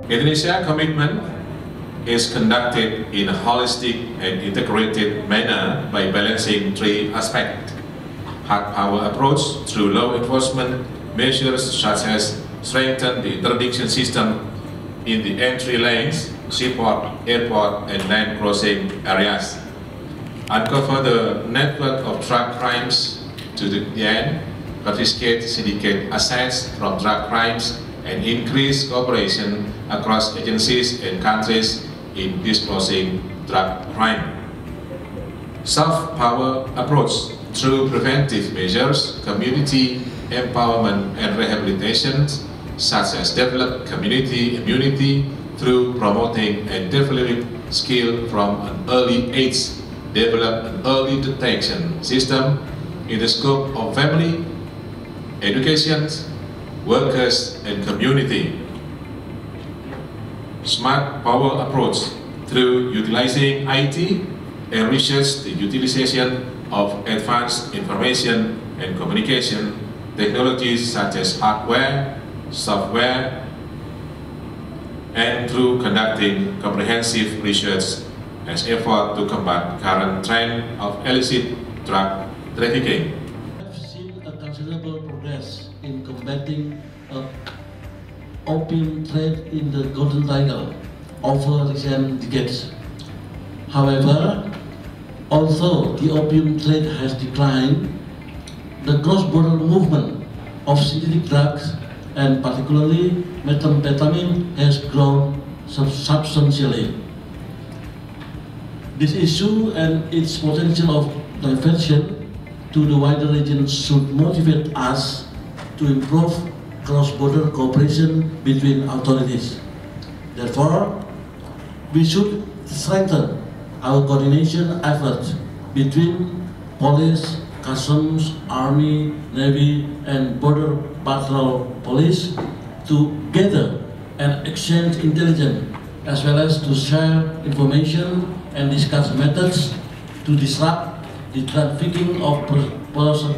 Indonesia's commitment is conducted in a holistic and integrated manner by balancing three aspects: hard power approach through law enforcement measures such as strengthen the interdiction system in the entry lanes, seaport, airport, and land crossing areas, uncover the network of drug crimes to the end, confiscate syndicate assets from drug crimes, and increase cooperation across agencies and countries in disclosing drug crime. Soft power approach through preventive measures, community empowerment and rehabilitation, such as develop community immunity through promoting and developing skill from an early age, develop an early detection system in the scope of family, education, workers, and community. Smart power approach through utilizing IT and research the utilization of advanced information and communication technologies such as hardware, software, and through conducting comprehensive research as effort to combat current trend of illicit drug trafficking. We have seen a considerable progress in combating opium trade in the Golden Triangle over recent decades. However, although the opium trade has declined, the cross-border movement of synthetic drugs, and particularly methamphetamine, has grown substantially. This issue and its potential of diversion to the wider region should motivate us to improve cross-border cooperation between authorities. Therefore, we should strengthen our coordination efforts between police, customs, army, navy, and border patrol police to gather and exchange intelligence, as well as to share information and discuss methods to disrupt the trafficking of precursor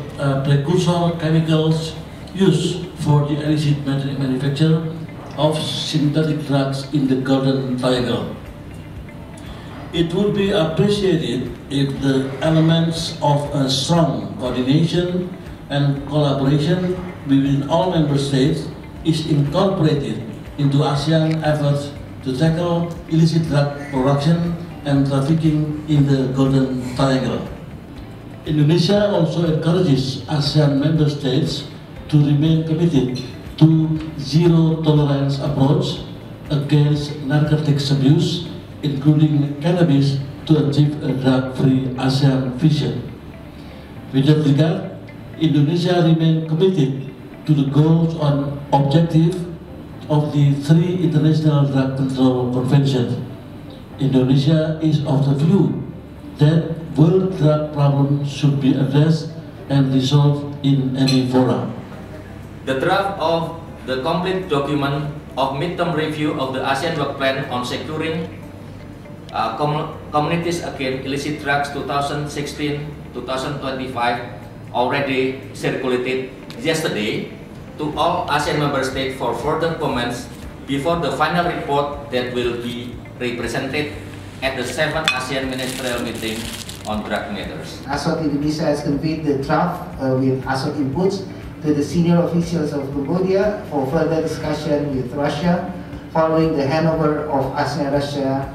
chemicals used for the illicit manufacture of synthetic drugs in the Golden Triangle. It would be appreciated if the elements of a strong coordination and collaboration between all member states is incorporated into ASEAN efforts to tackle illicit drug production and trafficking in the Golden Triangle. Indonesia also encourages ASEAN member states to remain committed to zero-tolerance approach against narcotics abuse, including cannabis, to achieve a drug-free ASEAN vision. With that regard, Indonesia remains committed to the goals and objectives of the 3 International Drug Control Conventions. Indonesia is of the view that world drug problem should be addressed and resolved in any forum. The draft of the complete document of midterm review of the ASEAN Work Plan on securing communities against illicit drugs 2016-2025 already circulated yesterday to all ASEAN member states for further comments before the final report that will be represented at the 7th ASEAN Ministerial Meeting on Drug Matters. ASOT Indonesia has conveyed the draft with ASOT inputs to the senior officials of Cambodia for further discussion with Russia following the handover of ASEAN-Russia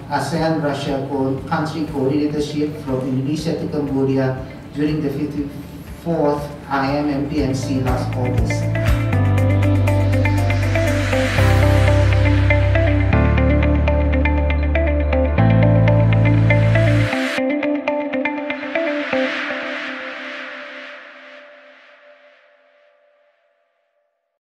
country coordinatorship from Indonesia to Cambodia during the 54th IMMPNC last August.